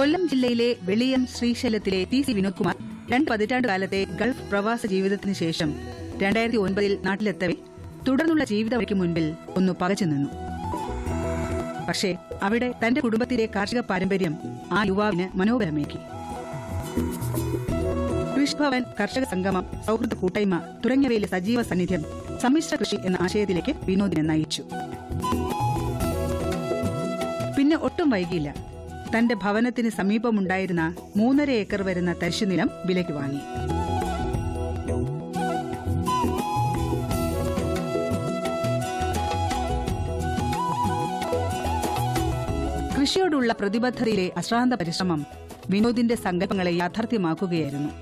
കൊല്ലം ജില്ലയിലെ വെളിയം ശ്രീശൈലത്തിലെ TC വിനോദ്കുമാർ 2 പതിറ്റാണ്ട് കാലത്തെ ഗൾഫ് പ്രവാസ ജീവിതത്തിന് ശേഷം 2009 നാട്ടിലെത്തവേ തുടർന്നുള്ള ജീവിതവയ്ക്ക് മുൻപിൽ ഒന്ന് പകച്ചു നിന്നു. പക്ഷേ അവിടെ തന്റെ കുടുംബത്തിലെ കാർഷിക പാരമ്പര്യം ആ യുവാവിന് മനോബലമേകി. കൃഷിഭവൻ, കർഷക സംഗമം, സൗഹൃദ കൂട്ടായ്മ തുടങ്ങിയവയിലെ സജീവ സാന്നിധ്യം സമ്മിശ്ര കൃഷി എന്ന ആശയത്തിലേക്ക് വിനോദിനെ നയിച്ചു. പിന്നെ ഒട്ടും വൈകിയില്ല. തന്റെ ഭവനത്തിന് സമീപമുണ്ടായിരുന്ന 3.5 ഏക്കർ വരുന്ന തരിശുനിലം വിലയ്ക്ക് വാങ്ങി. കൃഷിയോടുള്ള പ്രതിബദ്ധതയിലെ അശ്രാന്ത പരിശ്രമം വിനോദിന്റെ സങ്കല്പങ്ങളെ യാഥാർത്ഥ്യമാക്കുകയായിരുന്നു.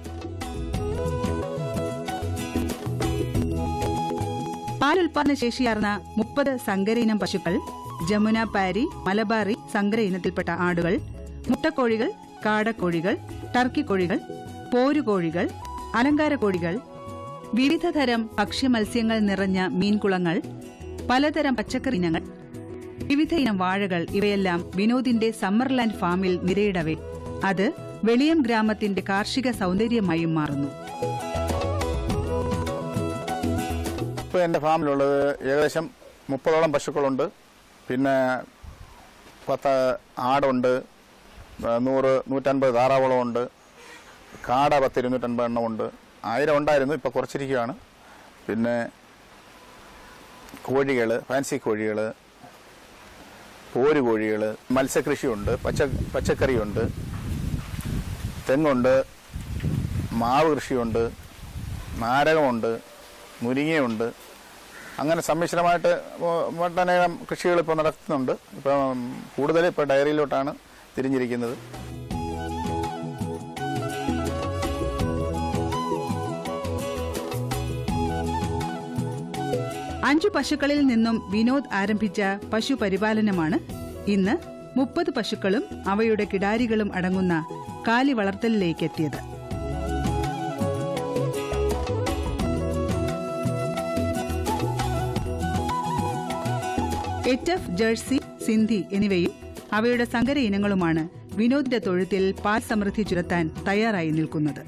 പാലുൽപാദന ശേഷിയാർന്ന 30 സങ്കര ഇനം പശുക്കൾ, ജമുന, പാരി, മലബാറി സങ്കര ഇനത്തിൽപ്പെട്ട ആടുകൾ, മുട്ടക്കോഴികൾ, കാടക്കോഴികൾ, ടർക്കി കോഴികൾ, പോരുകോഴികൾ, അലങ്കാര കോഴികൾ, വിവിധ തരം ഭക്ഷ്യമത്സ്യങ്ങൾ നിറഞ്ഞ മീൻകുളങ്ങൾ, പലതരം പച്ചക്കറി ഇനങ്ങൾ, വിവിധ ഇനം വാഴകൾ ഇവയെല്ലാം വിനോദിന്റെ സമ്മർലാൻഡ് ഫാമിൽ നിരയിടവേ അത് വെളിയം ഗ്രാമത്തിന്റെ കാർഷിക സൗന്ദര്യമായും മാറുന്നു. ഇപ്പോൾ എൻ്റെ ഫാമിലുള്ളത് ഏകദേശം 30ഓളം പശുക്കളുണ്ട്. പിന്നെ 10 ആടുണ്ട്, 100-150 താറാവുകളുണ്ട്, കാട 10-250 എണ്ണം ഉണ്ട്. 1000 ഉണ്ടായിരുന്നു, ഇപ്പോൾ കുറച്ചിരിക്കുകയാണ്. പിന്നെ കോഴികൾ, ഫാൻസി കോഴികൾ, പോരുകോഴികൾ, മത്സ്യകൃഷിയുണ്ട്, പച്ചക്കറിയുണ്ട്, തെങ്ങുണ്ട്, മാവ് കൃഷിയുണ്ട്, നാരകമുണ്ട്, മുരിങ്ങയുണ്ട്. അങ്ങനെ സമ്മിശ്രമായിട്ട് ഒട്ടനേകം കൃഷികൾ ഇപ്പോൾ നടത്തുന്നുണ്ട്. ഇപ്പം കൂടുതൽ ഇപ്പോൾ ഡയറിയിലോട്ടാണ് തിരിഞ്ഞിരിക്കുന്നത്. അഞ്ചു പശുക്കളിൽ നിന്നും വിനോദ് ആരംഭിച്ച പശുപരിപാലനമാണ് ഇന്ന് 30 പശുക്കളും അവയുടെ കിടാരികളും അടങ്ങുന്ന കാലി വളർത്തലിലേക്ക് എത്തിയത്. HF, ജേഴ്സി, സിന്ധി എന്നിവയും അവയുടെ സങ്കര ഇനങ്ങളുമാണ് വിനോദിന്റെ തൊഴുത്തിൽ പാൽ സമൃദ്ധി ചുരത്താൻ തയ്യാറായി നിൽക്കുന്നത്.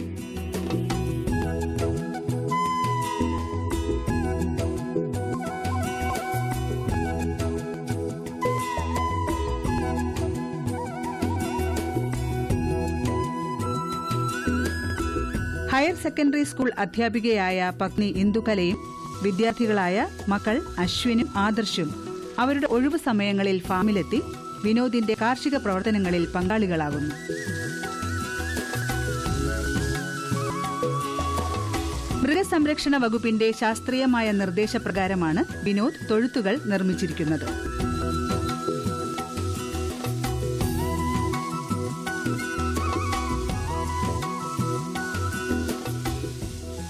ഹയർ സെക്കൻഡറി സ്കൂൾ അധ്യാപികയായ പത്നി ഇന്ദുകലയും വിദ്യാർത്ഥികളായ മക്കൾ അശ്വിനും ആദർശും അവരുടെ ഒഴിവു സമയങ്ങളിൽ ഫാമിലെത്തി വിനോദിന്റെ കാർഷിക പ്രവർത്തനങ്ങളിൽ പങ്കാളികളാകുന്നു. മൃഗസംരക്ഷണ വകുപ്പിന്റെ ശാസ്ത്രീയമായ നിർദ്ദേശപ്രകാരമാണ് വിനോദ് തൊഴുത്തുകൾ നിർമ്മിച്ചിരിക്കുന്നത്.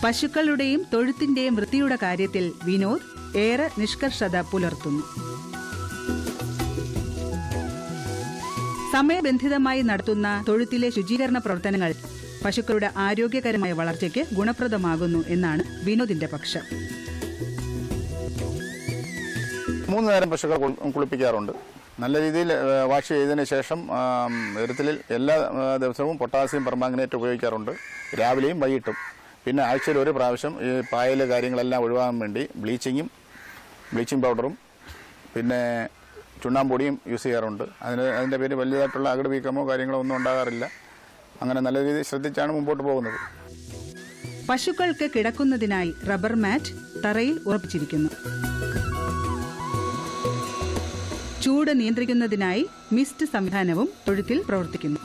പശുക്കളുടെയും തൊഴുത്തിന്റെയും വൃത്തിയുടെ കാര്യത്തിൽ വിനോദ് ഏറെ നിഷ്കർഷത പുലർത്തുന്നു. സമയബന്ധിതമായി നടത്തുന്ന തൊഴുത്തിലെ ശുചീകരണ പ്രവർത്തനങ്ങൾ പശുക്കളുടെ ആരോഗ്യകരമായ വളർച്ചയ്ക്ക് ഗുണപ്രദമാകുന്നു എന്നാണ് വിനോദിന്റെ പക്ഷം. 3 നേരം പശുക്കളെ കുളിപ്പിക്കാറുണ്ട്. നല്ല രീതിയിൽ വാഷ് ചെയ്തതിന് ശേഷം എരുത്തിലിൽ എല്ലാ ദിവസവും പൊട്ടാസ്യം പെർമാംഗനേറ്റ് ഉപയോഗിക്കാറുണ്ട്, രാവിലെയും വൈകിട്ടും. പിന്നെ ആഴ്ചയിൽ ഒരു പ്രാവശ്യം ഈ പായൽ കാര്യങ്ങളെല്ലാം ഒഴിവാകാൻ വേണ്ടി ബ്ലീച്ചിങ് പൗഡറും പിന്നെ ചുണ്ണാമ്പൊടിയും യൂസ് ചെയ്യാറുണ്ട്. അതിൻ്റെ പേര് വലിയതായിട്ടുള്ള അകിട് വീക്കമോ കാര്യങ്ങളോ ഒന്നും ഉണ്ടാകാറില്ല. അങ്ങനെ നല്ല രീതിയിൽ ശ്രദ്ധിച്ചാണ് മുമ്പോട്ട് പോകുന്നത്. പശുക്കൾക്ക് കിടക്കുന്നതിനായി റബ്ബർ മാറ്റ് തറയിൽ ഉറപ്പിച്ചിരിക്കുന്നു. ചൂട് നിയന്ത്രിക്കുന്നതിനായി മിസ്റ്റ് സംവിധാനവും തൊഴുത്തിൽ പ്രവർത്തിക്കുന്നു.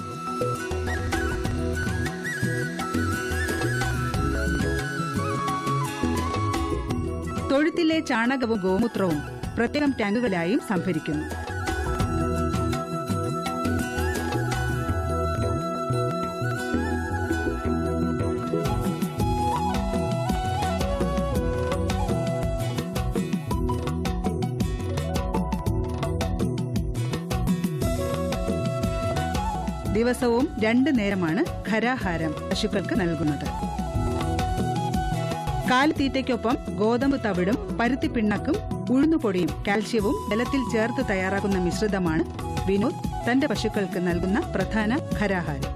തൊഴുത്തിലെ ചാണകവും ഗോമൂത്രവും പ്രത്യേകം ടാങ്കുകളായും സംഭരിക്കുന്നു. ദിവസവും 2 നേരമാണ് ഖരാഹാരം പശുക്കൾക്ക് നൽകുന്നത്. കാലിത്തീറ്റയ്ക്കൊപ്പം ഗോതമ്പ് തവിടും പരുത്തി പിണ്ണക്കും ഉഴുന്നുപൊടിയും കാൽഷ്യവും ജലത്തിൽ ചേർത്ത് തയ്യാറാക്കുന്ന മിശ്രിതമാണ് വിനോദ് തന്റെ പശുക്കൾക്ക് നൽകുന്ന പ്രധാന ഖരാഹാരം.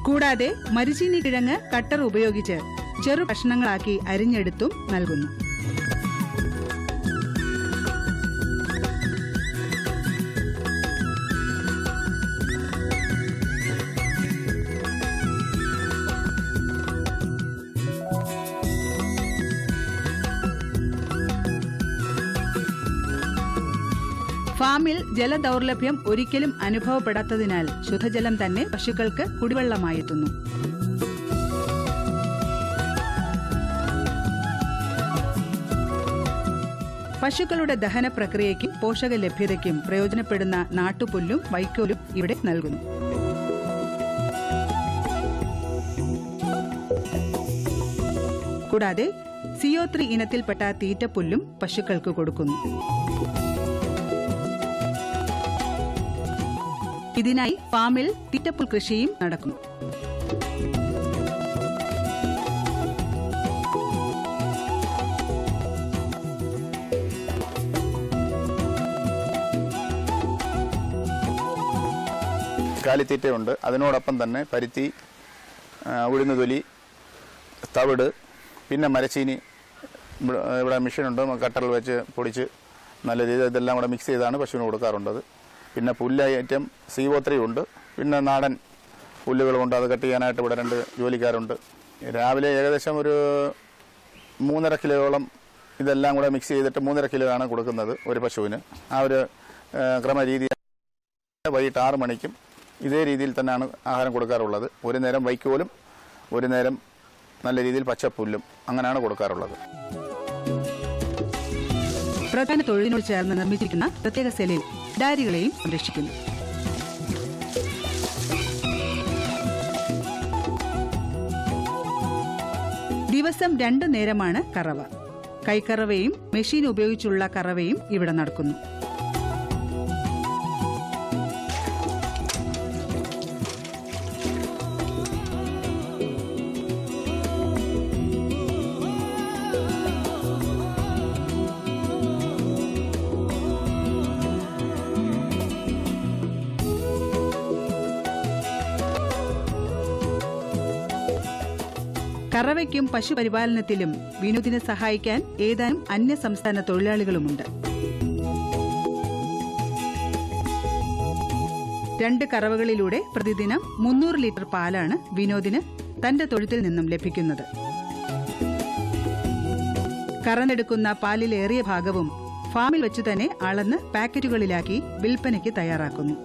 കൂടാതെ മരിച്ചീനി കിഴങ്ങ് കട്ടർ ഉപയോഗിച്ച് ചെറു കഷ്ണങ്ങളാക്കി അരിഞ്ഞെടുത്തും നൽകുന്നു. ഫാമിൽ ജലദൗർലഭ്യം ഒരിക്കലും അനുഭവപ്പെടാത്തതിനാൽ ശുദ്ധജലം തന്നെ പശുക്കൾക്ക് കുടിവെള്ളമായെത്തുന്നു. പശുക്കളുടെ ദഹന പ്രക്രിയയ്ക്കും പോഷക ലഭ്യതയ്ക്കും പ്രയോജനപ്പെടുന്ന നാട്ടുപുല്ലും വൈക്കോലും ഇവിടെ നൽകുന്നു. കൂടാതെ CO3 ഇനത്തിൽപ്പെട്ട തീറ്റപ്പുല്ലും പശുക്കൾക്ക് കൊടുക്കുന്നു. ഇതിനായി ഫാമിൽ തീറ്റപ്പുൽ കൃഷിയും നടക്കുന്നു. കാലിത്തീറ്റയുണ്ട്. അതിനോടൊപ്പം തന്നെ പരുത്തി, ഉഴുന്നുതൊലി, തവിട്, പിന്നെ മരച്ചീനി. ഇവിടെ മെഷീനുണ്ട്, കട്ടറിൽ വെച്ച് പൊടിച്ച് നല്ല രീതിയിൽ ഇതെല്ലാം കൂടെ മിക്സ് ചെയ്താണ് പശുവിന് കൊടുക്കാറുള്ളത്. പിന്നെ പുല്ല് ഐറ്റം CO3 ഉണ്ട്. പിന്നെ നാടൻ പുല്ലുകളുണ്ട്. അത് കട്ട് ചെയ്യാനായിട്ട് ഇവിടെ 2 ജോലിക്കാരുണ്ട്. രാവിലെ ഏകദേശം ഒരു 3.5 കിലോയോളം ഇതെല്ലാം കൂടെ മിക്സ് ചെയ്തിട്ട് 3.5 കിലോ ആണ് കൊടുക്കുന്നത് ഒരു പശുവിന്. ആ ഒരു ക്രമരീതി. വൈകിട്ട് 6 മണിക്കും ഇതേ രീതിയിൽ തന്നെയാണ് ആഹാരം കൊടുക്കാറുള്ളത്. ഒരു നേരം വൈക്കോലും ഒരു നേരം നല്ല രീതിയിൽ പച്ചപ്പുല്ലും അങ്ങനെയാണ് കൊടുക്കാറുള്ളത്. പ്രധാന തൊഴിലിനോട് ചേർന്ന് നിർമ്മിച്ചിരിക്കുന്ന പ്രത്യേക സെല്ലിൽ ഡയറികളെയും സംരക്ഷിക്കുന്നു. ദിവസം 2 നേരമാണ് കറവ. കൈക്കറവയും മെഷീൻ ഉപയോഗിച്ചുള്ള കറവയും ഇവിടെ നടക്കുന്നു. കറവയ്ക്കും പശുപരിപാലനത്തിലും വിനോദിനെ സഹായിക്കാൻ ഏതാനും അന്യസംസ്ഥാന തൊഴിലാളികളുമുണ്ട്. 2 കറവകളിലൂടെ പ്രതിദിനം 300 ലിറ്റർ പാലാണ് വിനോദിന് തന്റെ തൊഴുത്തിൽ നിന്നും ലഭിക്കുന്നത്. കറന്നെടുക്കുന്ന പാലിലേറിയ ഭാഗവും ഫാമിൽ വെച്ചു തന്നെ അളന്ന് പാക്കറ്റുകളിലാക്കി വിൽപ്പനയ്ക്ക് തയ്യാറാക്കുന്നു.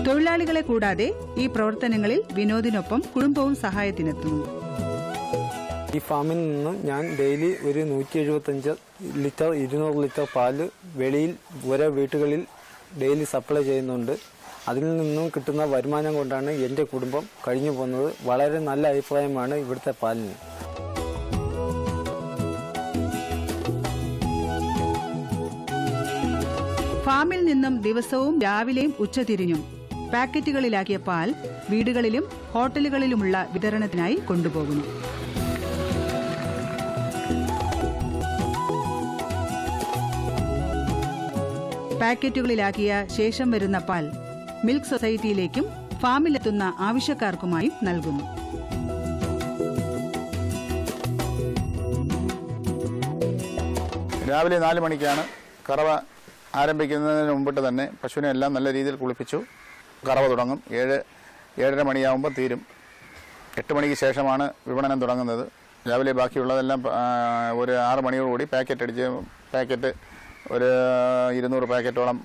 തൊഴിലാളികളെ കൂടാതെ ഈ പ്രവർത്തനങ്ങളിൽ വിനോദിനൊപ്പം കുടുംബവും സഹായത്തിനെത്തുന്നു. ഈ ഫാമിൽ നിന്ന് ഞാൻ ഡെയിലി ഒരു 175 ലിറ്റർ 200 ലിറ്റർ പാല് വെളിയിൽ ഓരോ വീട്ടുകളിൽ ഡെയിലി സപ്ലൈ ചെയ്യുന്നുണ്ട്. അതിൽ നിന്നും കിട്ടുന്ന വരുമാനം കൊണ്ടാണ് എൻ്റെ കുടുംബം കഴിഞ്ഞു പോകുന്നത്. വളരെ നല്ല അഭിപ്രായമാണ് ഇവിടുത്തെ പാലിന്. ഫാമിൽ നിന്നും ദിവസവും രാവിലെയും ഉച്ചതിരിഞ്ഞും പാക്കറ്റുകളിലാക്കിയ പാൽ വീടുകളിലും ഹോട്ടലുകളിലുമുള്ള വിതരണത്തിനായി കൊണ്ടുപോകുന്നു. പാക്കറ്റുകളിലാക്കിയ ശേഷം വരുന്ന പാൽ മിൽക്ക് സൊസൈറ്റിയിലേക്കും ഫാമിലെത്തുന്ന ആവശ്യക്കാർക്കുമായും നൽകുന്നു. രാവിലെ 4 മണിക്കാണ് കറവ ആരംഭിക്കുന്നതിന് മുമ്പിട്ട് തന്നെ പശുവിനെ എല്ലാം നല്ല രീതിയിൽ കുളിപ്പിച്ചു കറവ തുടങ്ങും. 7-7:30 മണിയാകുമ്പോൾ തീരും. 8 മണിക്ക് ശേഷമാണ് വിപണനം തുടങ്ങുന്നത്. രാവിലെ ബാക്കിയുള്ളതെല്ലാം ഒരു 6 മണിയോടുകൂടി പാക്കറ്റ് ഒരു 200 പാക്കറ്റോളം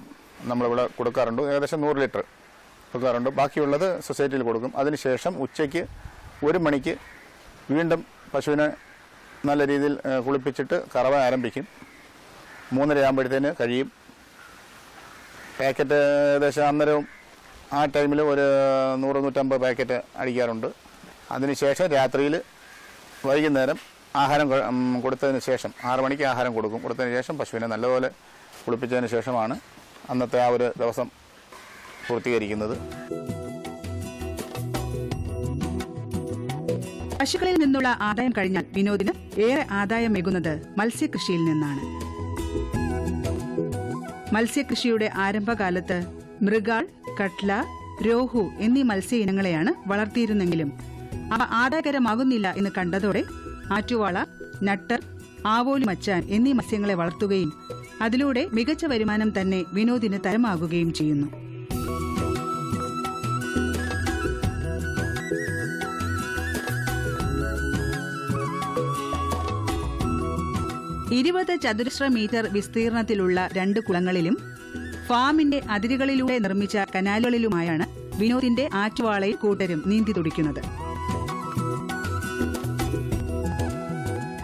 നമ്മളിവിടെ കൊടുക്കാറുണ്ട്. ഏകദേശം 100 ലിറ്റർ കൊടുക്കാറുണ്ട്. ബാക്കിയുള്ളത് സൊസൈറ്റിയിൽ കൊടുക്കും. അതിനുശേഷം ഉച്ചയ്ക്ക് 1 മണിക്ക് വീണ്ടും പശുവിനെ നല്ല രീതിയിൽ കുളിപ്പിച്ചിട്ട് കറവ ആരംഭിക്കും. 3:30 ആകുമ്പോഴത്തേന് കഴിയും. പാക്കറ്റ് ഏകദേശം അന്നേരവും ആ ടൈമിൽ ഒരു 100-150 പാക്കറ്റ് അടിക്കാറുണ്ട്. അതിനുശേഷം രാത്രിയിൽ വൈകുന്നേരം ആഹാരം കൊടുത്തതിന് ശേഷം 6 മണിക്ക് ആഹാരം കൊടുക്കും. കൊടുത്തതിന് ശേഷം പശുവിനെ നല്ലപോലെ കുളിപ്പിച്ചതിന് ശേഷമാണ് അന്നത്തെ ആ ഒരു ദിവസം പൂർത്തീകരിക്കുന്നത്. പശുക്കളിൽ നിന്നുള്ള ആദായം കഴിഞ്ഞാൽ വിനോദിന് ഏറെ ആദായമേകുന്നത് മത്സ്യകൃഷിയിൽ നിന്നാണ്. മത്സ്യകൃഷിയുടെ ആരംഭകാലത്ത് മൃഗാൾ, കട്ല, രോഹു എന്നീ മത്സ്യ ഇനങ്ങളെയാണ് വളർത്തിയിരുന്നെങ്കിലും അവ ആദായകരമാകുന്നില്ല എന്ന് കണ്ടതോടെ ആറ്റുവാള, നട്ടർ, ആവോലി മച്ചാൻ എന്നീ മത്സ്യങ്ങളെ വളർത്തുകയും അതിലൂടെ മികച്ച വരുമാനം തന്നെ വിനോദിന് തരമാകുകയും ചെയ്യുന്നു. ഇരുപത് ചതുരശ്ര മീറ്റർ വിസ്തീർണത്തിലുള്ള 2 കുളങ്ങളിലും ഫാമിന്റെ അതിരുകളിലൂടെ നിർമ്മിച്ച കനാലുകളിലുമായാണ് വിനോദിന്റെ ആറ്റുവാളയിൽ കൂട്ടരും നീന്തി തുടിക്കുന്നത്.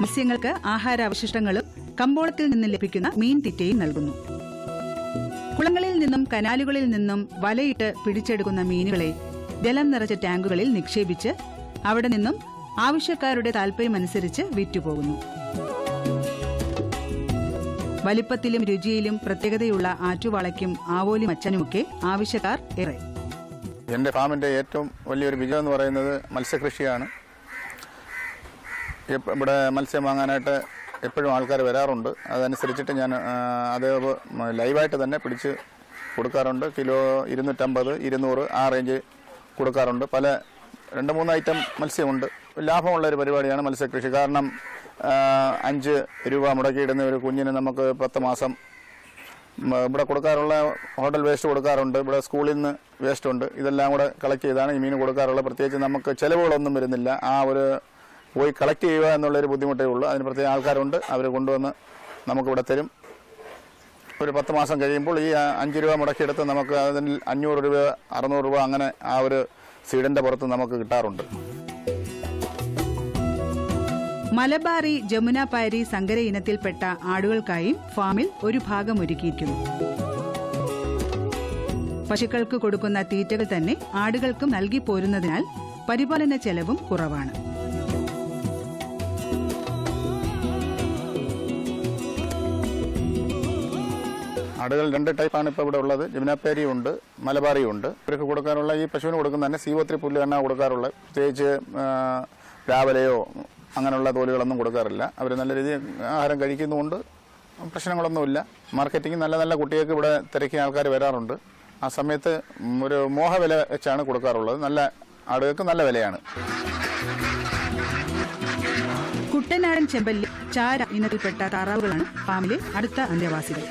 മത്സ്യങ്ങൾക്ക് ആഹാരാവശിഷ്ടങ്ങളും കമ്പോളത്തിൽ നിന്ന് ലഭിക്കുന്ന മീൻ തീറ്റയും നൽകുന്നു. കുളങ്ങളിൽ നിന്നും കനാലുകളിൽ നിന്നും വലയിട്ട് പിടിച്ചെടുക്കുന്ന മീനുകളെ ജലം നിറച്ച ടാങ്കുകളിൽ നിക്ഷേപിച്ച് അവിടെ നിന്നും ആവശ്യക്കാരുടെ താൽപര്യമനുസരിച്ച് വിറ്റുപോകുന്നു. വലിപ്പത്തിലും രുചിയിലും പ്രത്യേകതയുള്ള ആറ്റുവാളയ്ക്കും ആവോലി മച്ചനുമൊക്കെ ആവശ്യക്കാർ ഏറെ. എൻ്റെ ഫാമിൻ്റെ ഏറ്റവും വലിയൊരു വിജയം എന്ന് പറയുന്നത് മത്സ്യകൃഷിയാണ്. ഇവിടെ മത്സ്യം വാങ്ങാനായിട്ട് എപ്പോഴും ആൾക്കാർ വരാറുണ്ട്. അതനുസരിച്ചിട്ട് ഞാൻ അത് ലൈവായിട്ട് തന്നെ പിടിച്ച് കൊടുക്കാറുണ്ട്. കിലോ 250, 200 ആ റേഞ്ച് കൊടുക്കാറുണ്ട്. പല 2-3 ഐറ്റം മത്സ്യമുണ്ട്. ലാഭമുള്ളൊരു പരിപാടിയാണ് മത്സ്യകൃഷി. കാരണം 5 രൂപ മുടക്കിയിടുന്ന ഒരു കുഞ്ഞിന് നമുക്ക് 10 മാസം ഇവിടെ കൊടുക്കാറുള്ള ഹോട്ടൽ വേസ്റ്റ് കൊടുക്കാറുണ്ട്. ഇവിടെ സ്കൂളിൽ നിന്ന് വേസ്റ്റ് ഉണ്ട്. ഇതെല്ലാം കൂടെ കളക്ട് ചെയ്താണ് ഈ മീൻ കൊടുക്കാറുള്ളത്. പ്രത്യേകിച്ച് നമുക്ക് ചിലവുകളൊന്നും വരുന്നില്ല. ആ ഒരു പോയി കളക്ട് ചെയ്യുക എന്നുള്ളൊരു ബുദ്ധിമുട്ടേ ഉള്ളൂ. അതിന് പ്രത്യേക ആൾക്കാരുണ്ട്. അവർ കൊണ്ടുവന്ന് നമുക്കിവിടെ തരും. ഒരു 10 മാസം കഴിയുമ്പോൾ ഈ 5 രൂപ മുടക്കിയെടുത്ത് നമുക്ക് അതിൽ 500 രൂപ 600 രൂപ അങ്ങനെ ആ ഒരു സീഡിൻ്റെ പുറത്ത് നമുക്ക് കിട്ടാറുണ്ട്. മലബാറി, ജമുന പാരി, സങ്കര ഇനത്തിൽപ്പെട്ട ആടുകൾക്കായും ഫാമിൽ ഒരു ഭാഗം ഒരുക്കിയിരിക്കുന്നു. പശുക്കൾക്ക് കൊടുക്കുന്ന തീറ്റകൾ തന്നെ ആടുകൾക്കും നൽകി പോരുന്നതിനാൽ പരിപാലന ചെലവും കുറവാണ്. ആടുകൾ 2 ടൈപ്പാണ് ഇപ്പോൾ ഇവിടെ ഉള്ളത്. ജമുനാപ്പേരിയും ഉണ്ട്, മലബാറിയും ഉണ്ട്. ഇവർക്ക് കൊടുക്കാനുള്ള ഈ പശുവിന് കൊടുക്കുന്ന തന്നെ CO3 പുല്ല് തന്നെ കൊടുക്കാറുള്ളത്. പ്രത്യേകിച്ച് രാവിലെയോ അങ്ങനെയുള്ള തോലുകളൊന്നും കൊടുക്കാറില്ല. അവർ നല്ല രീതിയിൽ ആഹാരം കഴിക്കുന്നുകൊണ്ട് പ്രശ്നങ്ങളൊന്നുമില്ല. മാർക്കറ്റിംഗ് നല്ല നല്ല കുട്ടികൾക്ക് ഇവിടെ തിരക്കിയ ആൾക്കാർ വരാറുണ്ട്. ആ സമയത്ത് ഒരു മോഹവില വെച്ചാണ് കൊടുക്കാറുള്ളത്. നല്ല ആടുകൾക്ക് നല്ല വിലയാണ്. കുട്ടനാടൻ ചെമ്പല്ലി, ചാര ഇനത്തിൽപ്പെട്ട താറാവുകളാണ് ഫാമിലെ അടുത്ത അന്തേവാസികൾ.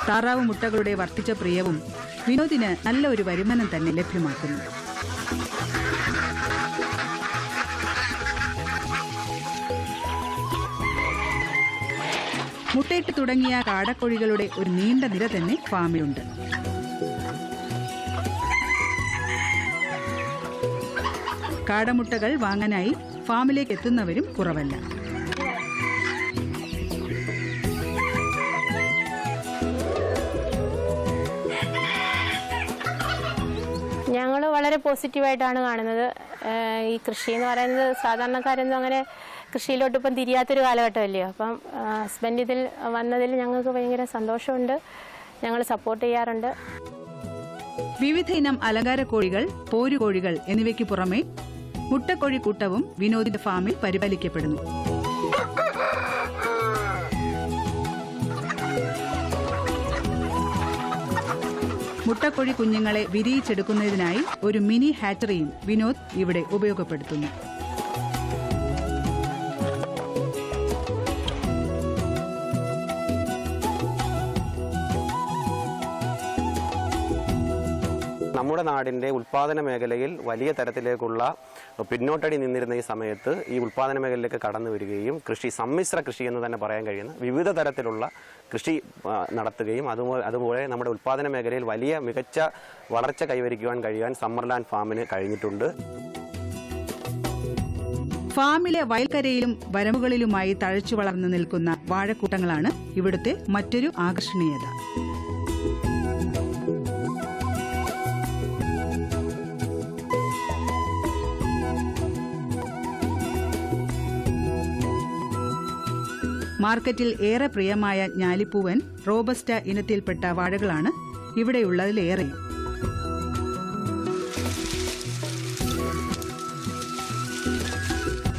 താറാവ് മുട്ടകളുടെ വർദ്ധിച്ച പ്രിയവും വിനോദിന് നല്ല ഒരു വരുമാനം തന്നെ ലഭ്യമാക്കുന്നു. മുട്ടയിട്ട് തുടങ്ങിയ കാടക്കോഴികളുടെ ഒരു നീണ്ട നിര തന്നെ ഫാമിലുണ്ട്. കാടമുട്ടകൾ വാങ്ങാനായി ഫാമിലേക്ക് എത്തുന്നവരും കുറവല്ല. ഞങ്ങൾ വളരെ പോസിറ്റീവായിട്ടാണ് കാണുന്നത്. ഈ കൃഷി എന്ന് പറയുന്നത് സാധാരണക്കാരൊന്നും അങ്ങനെ കൃഷിയിലോട്ട് ഇപ്പം തിരിയാത്തൊരു കാലഘട്ടമല്ലയോ. അപ്പം ഹസ്ബൻഡ് ഇതിൽ വന്നതിൽ ഞങ്ങൾക്ക് ഭയങ്കര സന്തോഷമുണ്ട്. ഞങ്ങൾ സപ്പോർട്ട് ചെയ്യാറുണ്ട്. വിവിധ ഇനം അലങ്കാര കോഴികൾ, പോരുകോഴികൾ എന്നിവയ്ക്ക് പുറമെ മുട്ടക്കോഴിക്കൂട്ടവും വിനോദിന്റെ ഫാമിൽ പരിപാലിക്കപ്പെടുന്നു. മുട്ടക്കോഴി കുഞ്ഞുങ്ങളെ വിരിയിച്ചെടുക്കുന്നതിനായി ഒരു മിനി ഹാച്ചറിയും വിനോദ് ഇവിടെ ഉപയോഗപ്പെടുത്തുന്നു. നമ്മുടെ നാടിൻ്റെ ഉൽപ്പാദന മേഖലയിൽ വലിയ തരത്തിലേക്കുള്ള പിന്നോട്ടടി നിന്നിരുന്ന ഈ സമയത്ത് ഈ ഉൽപ്പാദന മേഖലയിലേക്ക് കടന്നു വരികയും സമ്മിശ്ര കൃഷി എന്ന് തന്നെ പറയാൻ കഴിയുന്ന വിവിധ തരത്തിലുള്ള കൃഷി നടത്തുകയും അതുപോലെ നമ്മുടെ ഉൽപ്പാദന മേഖലയിൽ വലിയ മികച്ച വളർച്ച കൈവരിക്കുവാൻ കഴിയാൻ സമ്മർലാൻഡ് ഫാമിന് കഴിഞ്ഞിട്ടുണ്ട്. ഫാമിലെ വയൽക്കരയിലും വരമ്പുകളിലുമായി തഴച്ചു വളർന്നു നിൽക്കുന്ന വാഴക്കൂട്ടങ്ങളാണ് ഇവിടുത്തെ മറ്റൊരു ആകർഷണീയത. മാർക്കറ്റിൽ ഏറെ പ്രിയമായ ഞാലിപ്പൂവൻ, റോബസ്റ്റ ഇനത്തിൽപ്പെട്ട വാഴകളാണ് ഇവിടെയുള്ളതിലേറെ.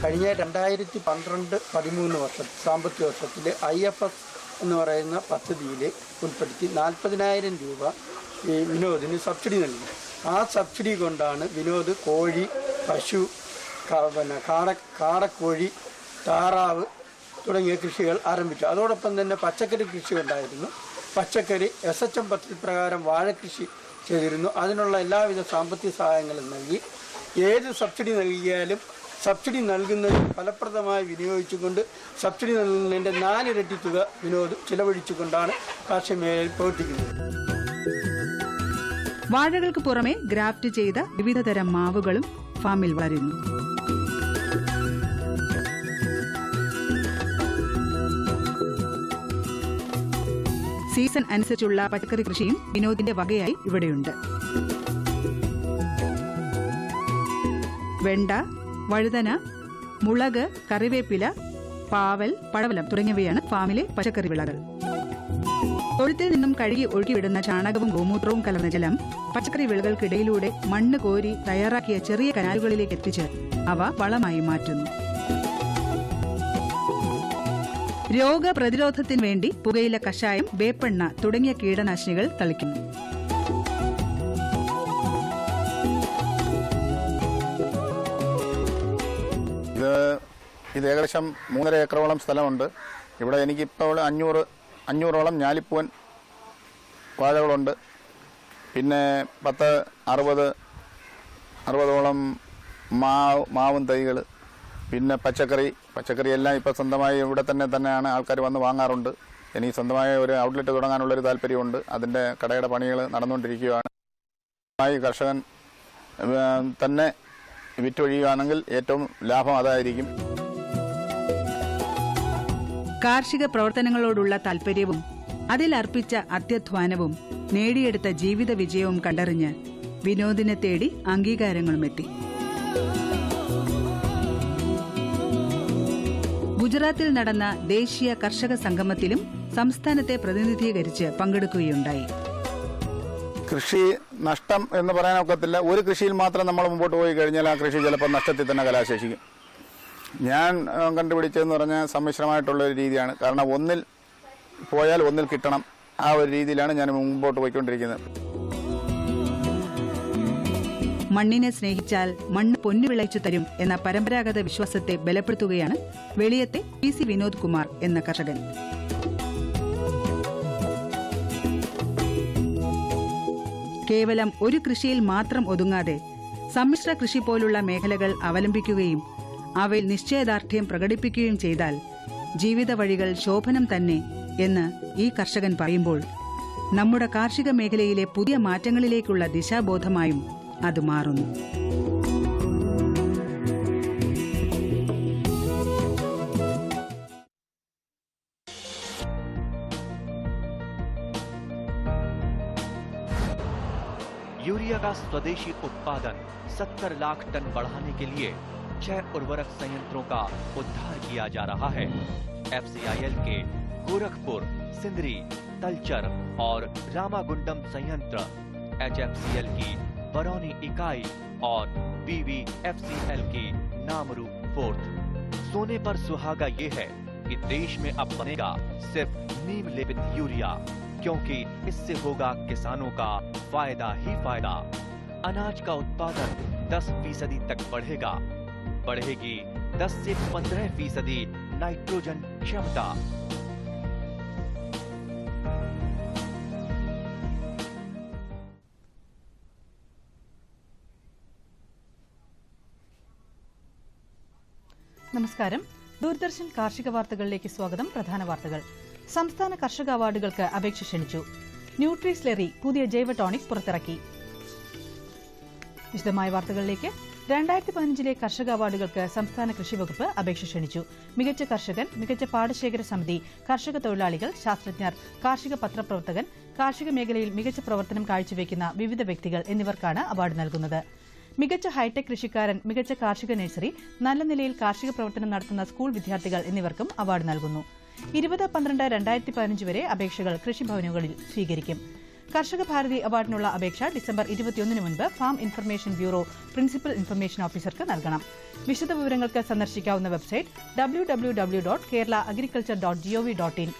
കഴിഞ്ഞ 2012-13 സാമ്പത്തിക വർഷത്തിൽ IFS എന്ന് പറയുന്ന പദ്ധതിയിൽ ഉൾപ്പെടുത്തി 40,000 രൂപ ഈ വിനോദിന് സബ്സിഡി നൽകി. ആ സബ്സിഡി കൊണ്ടാണ് വിനോദ് കോഴി, പശു, കാടക്കോഴി, താറാവ് തുടങ്ങിയ കൃഷികൾ ആരംഭിച്ചു. അതോടൊപ്പം തന്നെ പച്ചക്കറി കൃഷി ഉണ്ടായിരുന്നു. പച്ചക്കറി SHM പദ്ധതി പ്രകാരം വാഴ കൃഷി ചെയ്തിരുന്നു. അതിനുള്ള എല്ലാവിധ സാമ്പത്തിക സഹായങ്ങളും നൽകി. ഏത് സബ്സിഡി നൽകിയാലും സബ്സിഡി നൽകുന്നത് ഫലപ്രദമായി വിനിയോഗിച്ചുകൊണ്ട് സബ്സിഡി നൽകുന്നതിൻ്റെ 4 ഇരട്ടി തുക വിനോദ് ചിലവഴിച്ചുകൊണ്ടാണ് കാർഷിക മേഖലയിൽ പ്രവർത്തിക്കുന്നത്. വാഴകൾക്ക് പുറമെ ഗ്രാഫ്റ്റ് ചെയ്ത വിവിധതരം മാവുകളും ഫാമിൽ വളരുന്നു. സീസൺ അനുസരിച്ചുള്ള പച്ചക്കറി കൃഷിയും വിനോദിന്റെ വകയായി ഇവിടെയുണ്ട്. വെണ്ട, വഴുതന, മുളക്, കറിവേപ്പില, പാവൽ, പടവലം തുടങ്ങിയവയാണ് ഫാമിലെ പച്ചക്കറി വിളകൾ. തൊഴുത്തിൽ നിന്നും കഴുകി ഒഴുകിവിടുന്ന ചാണകവും ഗോമൂത്രവും കലർന്ന ജലം പച്ചക്കറി വിളകൾക്കിടയിലൂടെ മണ്ണ് കോരി തയ്യാറാക്കിയ ചെറിയ കനാലുകളിലേക്ക് എത്തിച്ച് അവ വളമായി മാറ്റുന്നു. രോഗപ്രതിരോധത്തിനു വേണ്ടി പുകയില കഷായം, വേപ്പെണ്ണ തുടങ്ങിയ കീടനാശിനികൾ തളിക്കുന്നു. ഇത് ഏകദേശം 3.5 ഏക്കറോളം സ്ഥലമുണ്ട്. ഇവിടെ എനിക്കിപ്പോൾ 500ഓളം ഞാലിപ്പൂവൻ വാഴകളുണ്ട്. പിന്നെ 60-ഓളം മാവും തൈകൾ, പിന്നെ പച്ചക്കറി എല്ലാം ഇപ്പോൾ സ്വന്തമായി ഇവിടെ തന്നെയാണ് ആൾക്കാർ വന്ന് വാങ്ങാറുണ്ട്. എനിക്ക് സ്വന്തമായ ഒരു ഔട്ട്ലെറ്റ് തുടങ്ങാനുള്ളൊരു താല്പര്യമുണ്ട്. അതിൻ്റെ കടയുടെ പണികൾ നടന്നുകൊണ്ടിരിക്കുകയാണ്. കർഷകൻ തന്നെ വിറ്റൊഴിയുകയാണെങ്കിൽ ഏറ്റവും ലാഭം അതായിരിക്കും. കാർഷിക പ്രവർത്തനങ്ങളോടുള്ള താൽപര്യവും അതിലർപ്പിച്ച അത്യധ്വാനവും നേടിയെടുത്ത ജീവിത വിജയവും കണ്ടറിഞ്ഞ് വിനോദിനെ തേടി അംഗീകാരങ്ങളുമെത്തി. ഗുജറാത്തിൽ നടന്ന ദേശീയ കർഷക സംഗമത്തിലും സംസ്ഥാനത്തെ പ്രതിനിധീകരിച്ച് പങ്കെടുക്കുകയുണ്ടായി. കൃഷി നഷ്ടം എന്ന് പറയാനൊക്കത്തില്ല. ഒരു കൃഷിയിൽ മാത്രം നമ്മൾ മുമ്പോട്ട് പോയി കഴിഞ്ഞാൽ ആ കൃഷി ചിലപ്പോൾ നഷ്ടത്തിൽ തന്നെ കലാശേഷിക്കും. ഞാൻ കണ്ടുപിടിച്ചതെന്ന് പറഞ്ഞാൽ സമ്മിശ്രമായിട്ടുള്ളൊരു രീതിയാണ്. കാരണം ഒന്നിൽ പോയാൽ ഒന്നിൽ കിട്ടണം, ആ ഒരു രീതിയിലാണ് ഞാൻ മുമ്പോട്ട് പോയിക്കൊണ്ടിരിക്കുന്നത്. മണ്ണിനെ സ്നേഹിച്ചാൽ മണ്ണ് പൊന്നു വിളയിച്ചു തരും എന്ന പരമ്പരാഗത വിശ്വാസത്തെ ബലപ്പെടുത്തുകയാണ് വെളിയത്തെ PC വിനോദ് കുമാർ എന്ന കർഷകൻ. കേവലം ഒരു കൃഷിയിൽ മാത്രം ഒതുങ്ങാതെ സമ്മിശ്ര കൃഷി പോലുള്ള മേഖലകൾ അവലംബിക്കുകയും അവയിൽ നിശ്ചയദാർഢ്യം പ്രകടിപ്പിക്കുകയും ചെയ്താൽ ജീവിത വഴികൾ ശോഭനം തന്നെ എന്ന് ഈ കർഷകൻ പറയുമ്പോൾ നമ്മുടെ കാർഷിക മേഖലയിലെ പുതിയ മാറ്റങ്ങളിലേക്കുള്ള ദിശാബോധമായും അത് മാറുന്നു. यूरिया का स्वदेशी उत्पादन 70 लाख टन बढ़ाने के लिए 6 उर्वरक संयंत्रों का उद्धार किया जा रहा है। FCIL के गोरखपुर, सिंदरी, तलचर और रामागुंडम संयंत्र, HFCL की बरौनी इकाई और BVFCL की नामरू फोर्थ। सोने पर सुहागा ये है कि देश में अब बनेगा सिर्फ नीम लेपित यूरिया, क्योंकि इससे होगा किसानों का फायदा ही फायदा। अनाज का उत्पादन 10% तक बढ़ेगी 10 से 15% नाइट्रोजन क्षमता। നമസ്കാരം. ദൂരദർശൻ കാർഷിക വാർത്തകളിലേക്ക് സ്വാഗതം. പ്രധാന വാർത്തകൾ. സംസ്ഥാന കർഷക അവാർഡുകൾക്ക് അപേക്ഷ ക്ഷണിച്ചു. ന്യൂട്രിസ്ലെറി പുതിയ ജൈവ ടോണിക് പുറത്തിറക്കി. വിശദമായ വാർത്തകളിലേക്ക്. 2015 കർഷക അവാർഡുകൾക്ക് സംസ്ഥാന കൃഷി വകുപ്പ് അപേക്ഷ ക്ഷണിച്ചു. മികച്ച കർഷകൻ, മികച്ച പാടശേഖര സമിതി, കർഷക തൊഴിലാളികൾ, ശാസ്ത്രജ്ഞർ, കാർഷിക പത്രപ്രവർത്തകൻ, കാർഷിക മേഖലയിൽ മികച്ച പ്രവർത്തനം കാഴ്ചവെക്കുന്ന വിവിധ വ്യക്തികൾ എന്നിവർക്കാണ് അവാർഡ് നൽകുന്നത്. മികച്ച ഹൈടെക് കൃഷിക്കാരൻ, മികച്ച കാർഷിക നഴ്സറി, നല്ല നിലയിൽ കാർഷിക പ്രവർത്തനം നടത്തുന്ന സ്കൂൾ വിദ്യാർത്ഥികൾ എന്നിവർക്കും അവാർഡ് നൽകുന്നു. 20/12/2015 വരെ അപേക്ഷകൾ കൃഷിഭവനുകളിൽ സ്വീകരിക്കും. കർഷക ഭാരതി അവാർഡിനുള്ള അപേക്ഷ ഡിസംബർ 21 മുൻപ് farm information bureau principal information ഓഫീസർക്ക് നൽകണം. വിശദവിവരങ്ങൾക്ക് സന്ദർശിക്കാവുന്ന വെബ്സൈറ്റ് www.keralaagriculture.gov.in.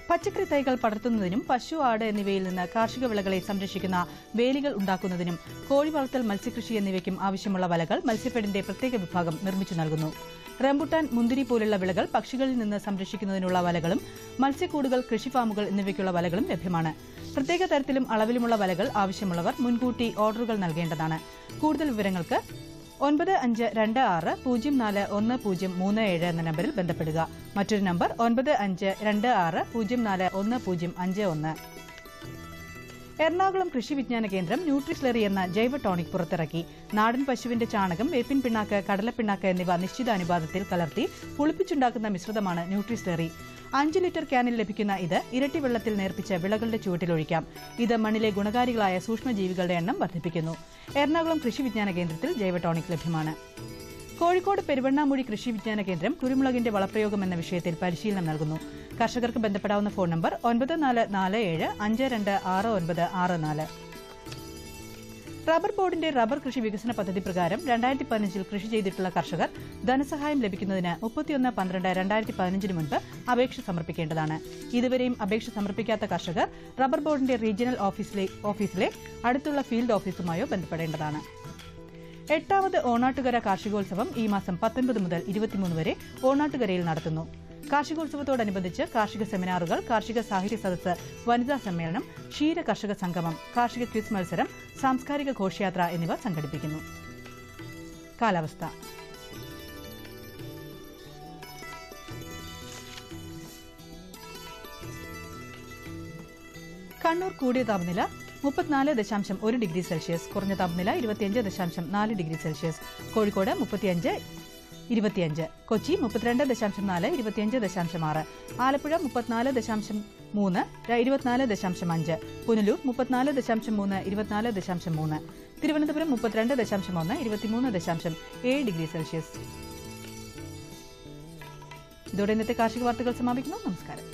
പച്ചക്കറി തൈകൾ പടർത്തുന്നതിനും പശു, ആട് എന്നിവയിൽ നിന്ന് കാർഷിക വിളകളെ സംരക്ഷിക്കുന്ന വേലികൾ ഉണ്ടാക്കുന്നതിനും കോഴി വളർത്തൽ, മത്സ്യകൃഷി എന്നിവയ്ക്കും ആവശ്യമുള്ള വലകൾ മത്സ്യഫെഡിന്റെ പ്രത്യേക വിഭാഗം നിർമ്മിച്ചു നൽകുന്നു. റംബുട്ടാൻ, മുന്തിരി പോലുള്ള വിളകൾ പക്ഷികളിൽ നിന്ന് സംരക്ഷിക്കുന്നതിനുള്ള വലകളും മത്സ്യക്കൂടുകൾ, കൃഷിഫാമുകൾ എന്നിവയ്ക്കുള്ള വലകളും ലഭ്യമാണ്. പ്രത്യേക തരത്തിലും അളവിലുമുള്ള വലകൾ ആവശ്യമുള്ളവർ മുൻകൂട്ടി ഓർഡറുകൾ നൽകേണ്ടതാണ്. കൂടുതൽ വിവരങ്ങൾക്ക് 9526041037 എന്ന നമ്പറിൽ ബന്ധപ്പെടുക. മറ്റൊരു നമ്പർ 9526041051. എറണാകുളം കൃഷി വിജ്ഞാന കേന്ദ്രം ന്യൂട്രിസ്ലറി എന്ന ജൈവ ടോണിക് പുറത്തിറക്കി. നാടൻ പശുവിന്റെ ചാണകം, വേപ്പിൻ പിണ്ണാക്ക്, കടലപ്പിണ്ണാക്ക് എന്നിവ നിശ്ചിത അനുപാതത്തിൽ കലർത്തി പുളിപ്പിച്ചുണ്ടാക്കുന്ന മിശ്രിതമാണ് ന്യൂട്രിസ്ലറി. 5 ലിറ്റർ ക്യാനിൽ ലഭിക്കുന്ന ഇത് ഇരട്ടി വെള്ളത്തിൽ നേർപ്പിച്ച് വിളകളുടെ ചുവട്ടിലൊഴിക്കാം. ഇത് മണ്ണിലെ ഗുണകാരികളായ സൂക്ഷ്മജീവികളുടെ എണ്ണം വർദ്ധിപ്പിക്കുന്നു. എറണാകുളം കൃഷി വിജ്ഞാന കേന്ദ്രത്തിൽ ജൈവ ടോണിക് ലഭ്യമാണ്. കോഴിക്കോട് പെരുവണ്ണാമൂഴി കൃഷി വിജ്ഞാന കേന്ദ്രം കുരുമുളകിന്റെ വളപ്രയോഗം എന്ന വിഷയത്തിൽ പരിശീലനം നൽകുന്നു. കർഷകർക്ക് ബന്ധപ്പെടാവുന്ന ഫോൺ നമ്പർ 9447526964. റബ്ബർ ബോർഡിന്റെ റബ്ബർ കൃഷി വികസന പദ്ധതി പ്രകാരം 2015 കൃഷി ചെയ്തിട്ടുള്ള കർഷകർ ധനസഹായം ലഭിക്കുന്നതിന് 31/12/2015 മുൻപ് അപേക്ഷ സമർപ്പിക്കേണ്ടതാണ്. ഇതുവരെയും അപേക്ഷ സമർപ്പിക്കാത്ത കർഷകർ റബ്ബർ ബോർഡിന്റെ റീജിയണൽ ഓഫീസിലെ അടുത്തുള്ള ഫീൽഡ് ഓഫീസുമായോ ബന്ധപ്പെടേണ്ടതാണ്. 8ാമത് ഓണാട്ടുകര കാർഷികോത്സവം ഈ മാസം 19 മുതൽ 23 വരെ ഓണാട്ടുകരയിൽ നടത്തുന്നു. കാർഷികോത്സവത്തോടനുബന്ധിച്ച് കാർഷിക സെമിനാറുകൾ, കാർഷിക സാഹിത്യ സദസ്സ്, വനിതാ സമ്മേളനം, ക്ഷീര കർഷക സംഗമം, കാർഷിക ക്വിസ് മത്സരം, സാംസ്കാരിക ഘോഷയാത്ര എന്നിവ സംഘടിപ്പിക്കുന്നു. കാലാവസ്ഥ. കണ്ണൂർ കൂടിയ താപനില 34.1 ഡിഗ്രി സെൽഷ്യസ്, കുറഞ്ഞ താപനില 25.4 degree Celsius. Kozhikode 35.25, Kochi 32.4, 25.6, Alappuzha 34.3, 24.5, Punalur 34.3, 24.3, Thiruvananthapuram 32.1, 23.7 degree Celsius. ഇതോടെ ഇന്നത്തെ കാർഷിക വാർത്തകൾ സമാപിക്കുന്നു. നമസ്കാരം.